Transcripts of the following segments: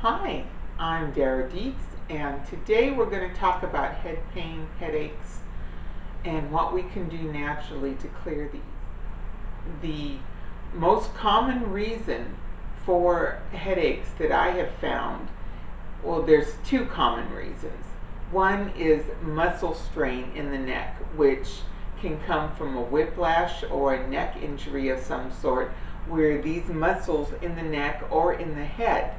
Hi, I'm Dara Dietz, and today we're going to talk about head pain, headaches, and what we can do naturally to clear these. The most common reason for headaches that I have found, well, there's two common reasons. One is muscle strain in the neck, which can come from a whiplash or a neck injury of some sort, where these muscles in the neck or in the head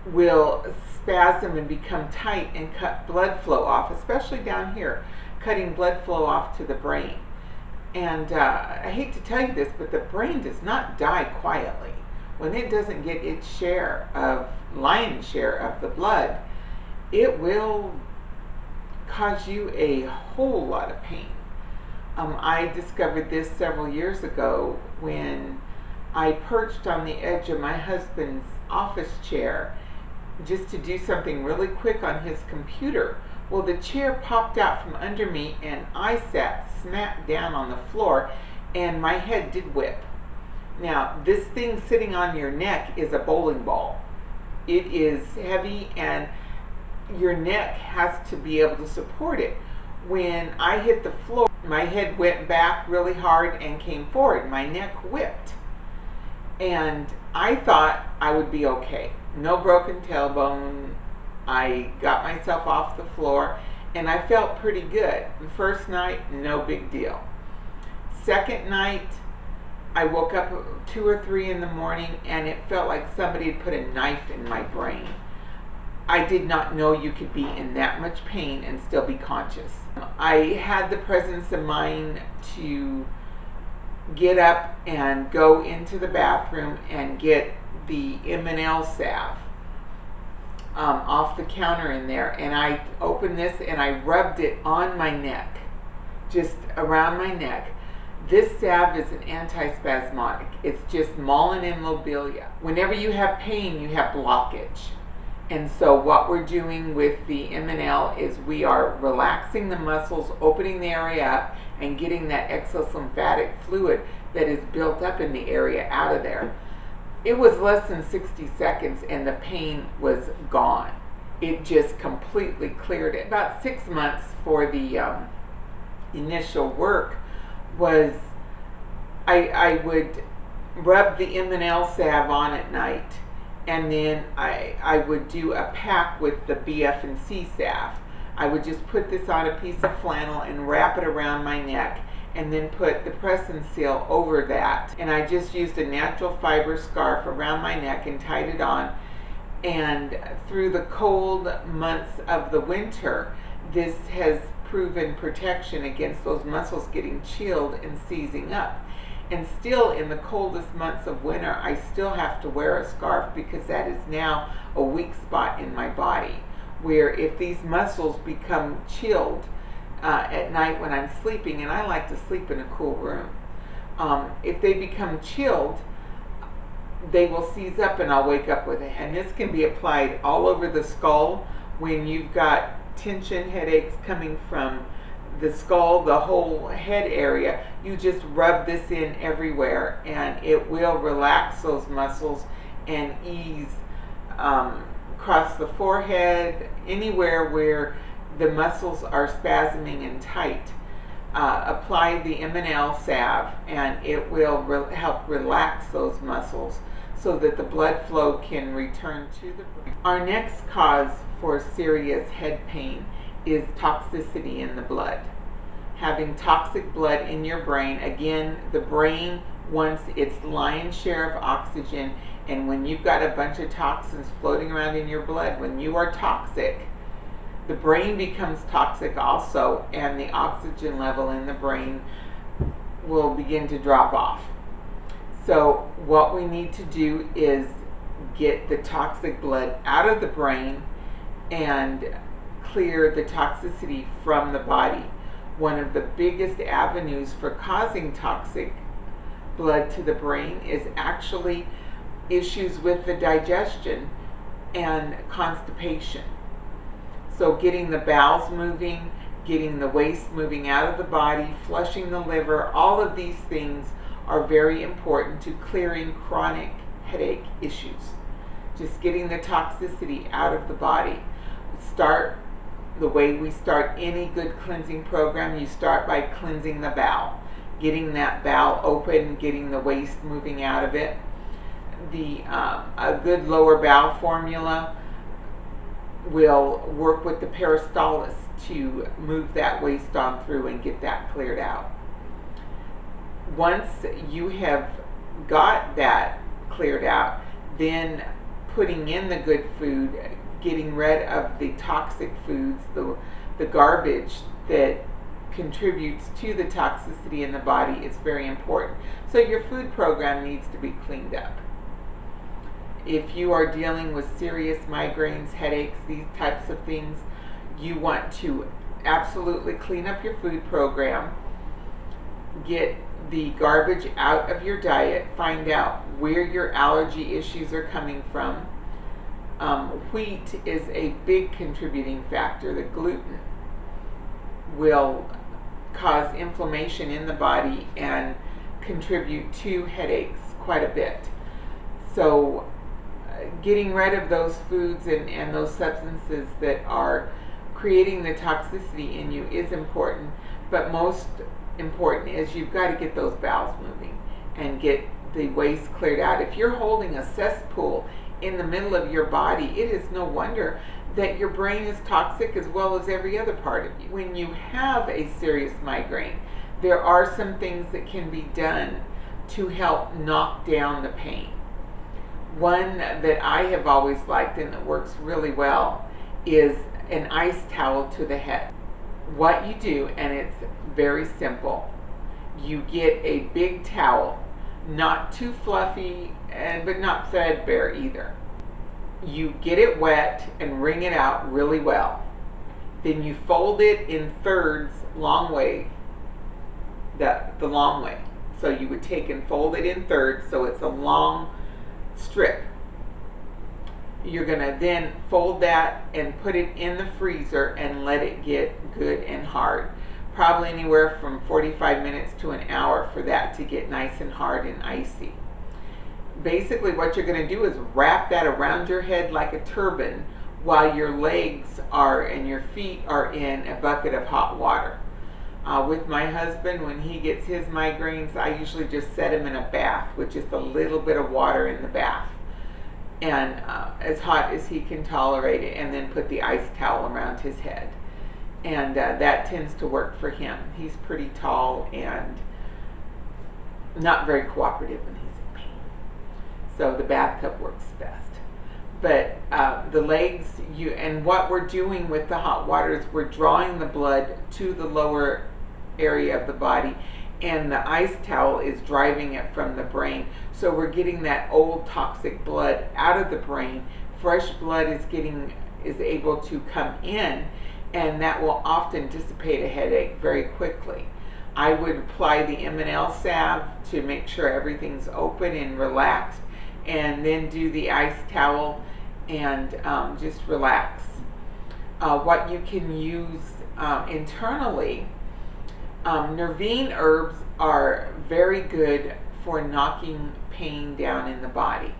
will spasm and become tight and cut blood flow off, especially down here, cutting blood flow off to the brain. And I hate to tell you this, but the brain does not die quietly. When it doesn't get its lion's share of the blood, it will cause you a whole lot of pain. I discovered this several years ago when I perched on the edge of my husband's office chair just to do something really quick on his computer. Well, the chair popped out from under me and I sat smack down on the floor and my head did whip. Now, this thing sitting on your neck is a bowling ball. It is heavy and your neck has to be able to support it. When I hit the floor, my head went back really hard and came forward. My neck whipped. And I thought I would be okay. No broken tailbone. I got myself off the floor and I felt pretty good. The first night, no big deal. Second night, I woke up 2 or 3 in the morning and it felt like somebody had put a knife in my brain. I did not know you could be in that much pain and still be conscious. I had the presence of mind to get up and go into the bathroom and get the M&L salve off the counter in there, and I opened this and I rubbed it on my neck, just around my neck. This salve is an antispasmodic. It's just Mullen and Lobelia. Whenever you have pain, you have blockage. And so what we're doing with the M&L is we are relaxing the muscles, opening the area up, and getting that excess lymphatic fluid that is built up in the area out of there. It was less than 60 seconds and the pain was gone. It just completely cleared it. About 6 months for the initial work was I would rub the M&L salve on at night, and then I would do a pack with the BF and C salve. I would just put this on a piece of flannel and wrap it around my neck and then put the press and seal over that. And I just used a natural fiber scarf around my neck and tied it on. And through the cold months of the winter, this has proven protection against those muscles getting chilled and seizing up. And still in the coldest months of winter, I still have to wear a scarf because that is now a weak spot in my body, where if these muscles become chilled at night when I'm sleeping, and I like to sleep in a cool room, if they become chilled, they will seize up and I'll wake up with it. And this can be applied all over the skull when you've got tension headaches coming from the skull, the whole head area. You just rub this in everywhere and it will relax those muscles and ease across the forehead, anywhere where the muscles are spasming and tight. Apply the M&L salve and it will help relax those muscles so that the blood flow can return to the brain. Our next cause for serious head pain is toxicity in the blood. Having toxic blood in your brain, again, the brain wants its lion's share of oxygen, and when you've got a bunch of toxins floating around in your blood, when you are toxic, the brain becomes toxic also, and the oxygen level in the brain will begin to drop off. So what we need to do is get the toxic blood out of the brain and clear the toxicity from the body. One of the biggest avenues for causing toxic blood to the brain is actually issues with the digestion and constipation. So getting the bowels moving, getting the waste moving out of the body, flushing the liver, all of these things are very important to clearing chronic headache issues. just getting the toxicity out of the body. Start the way we start any good cleansing program. You start by cleansing the bowel, getting that bowel open, getting the waste moving out of it. A good lower bowel formula will work with the peristalsis to move that waste on through and get that cleared out. Once you have got that cleared out, then putting in the good food, getting rid of the toxic foods, the garbage that contributes to the toxicity in the body is very important. So your food program needs to be cleaned up. If you are dealing with serious migraines, headaches, these types of things, you want to absolutely clean up your food program, get the garbage out of your diet, find out where your allergy issues are coming from. Wheat is a big contributing factor. The gluten will cause inflammation in the body and contribute to headaches quite a bit. So getting rid of those foods and those substances that are creating the toxicity in you is important, but most important is you've got to get those bowels moving and get the waste cleared out. If you're holding a cesspool in the middle of your body, it is no wonder that your brain is toxic as well as every other part of you. When you have a serious migraine, there are some things that can be done to help knock down the pain. One that I have always liked and that works really well is an ice towel to the head. What you do, and it's very simple, you get a big towel, not too fluffy, but not threadbare either. You get it wet and wring it out really well. Then you fold it in thirds, long way, the long way. So you would take and fold it in thirds so it's a long strip. You're going to then fold that and put it in the freezer and let it get good and hard. Probably anywhere from 45 minutes to an hour for that to get nice and hard and icy. Basically what you're going to do is wrap that around your head like a turban while your legs are and your feet are in a bucket of hot water. With my husband, when he gets his migraines, I usually just set him in a bath with just a little bit of water in the bath, and as hot as he can tolerate it, and then put the ice towel around his head. And that tends to work for him. He's pretty tall and not very cooperative when he's in pain. So the bathtub works best. But the legs, and what we're doing with the hot water is we're drawing the blood to the lower area of the body, and the ice towel is driving it from the brain. So we're getting that old toxic blood out of the brain. Fresh blood is able to come in, and that will often dissipate a headache very quickly. I would apply the M&L salve to make sure everything's open and relaxed, and then do the ice towel and just relax. What you can use internally, nervine herbs are very good for knocking pain down in the body.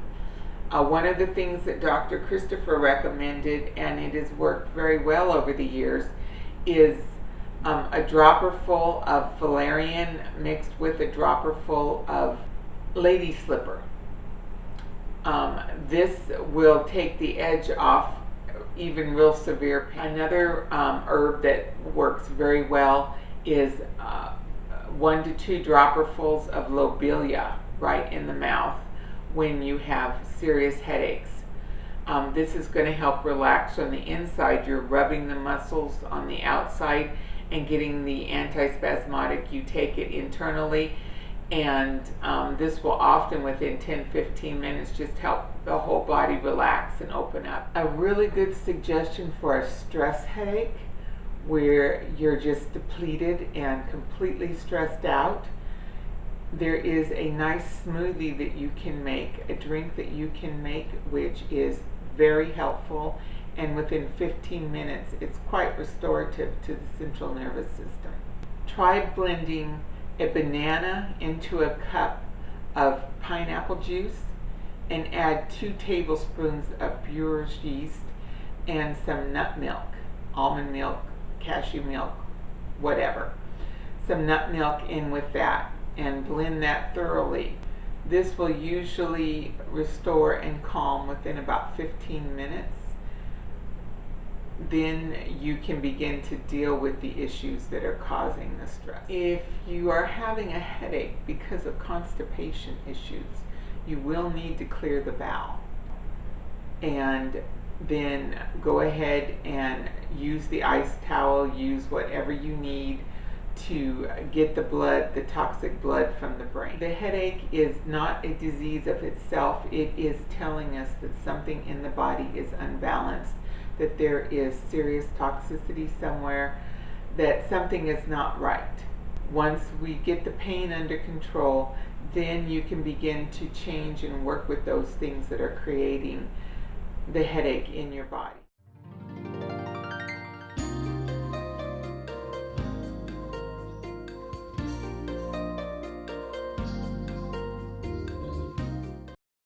One of the things that Dr. Christopher recommended, and it has worked very well over the years, is a dropper full of valerian mixed with a dropper full of lady slipper. This will take the edge off even real severe pain. Another herb that works very well is 1 to 2 dropperfuls of lobelia right in the mouth when you have serious headaches. This is going to help relax on the inside. You're rubbing the muscles on the outside and getting the antispasmodic. You take it internally, and this will often within 10-15 minutes just help the whole body relax and open up. A really good suggestion for a stress headache where you're just depleted and completely stressed out, there is a nice smoothie that you can make, a drink that you can make, which is very helpful, and within 15 minutes it's quite restorative to the central nervous system. Try blending a banana into a cup of pineapple juice and add 2 tablespoons of brewer's yeast and some nut milk, almond milk, cashew milk, whatever. Some nut milk in with that and blend that thoroughly. This will usually restore and calm within about 15 minutes. Then you can begin to deal with the issues that are causing the stress. If you are having a headache because of constipation issues, you will need to clear the bowel. And then go ahead and use the ice towel, use whatever you need to get the blood, the toxic blood from the brain. The headache is not a disease of itself. It is telling us that something in the body is unbalanced, that there is serious toxicity somewhere, that something is not right. Once we get the pain under control, then you can begin to change and work with those things that are creating the headache in your body.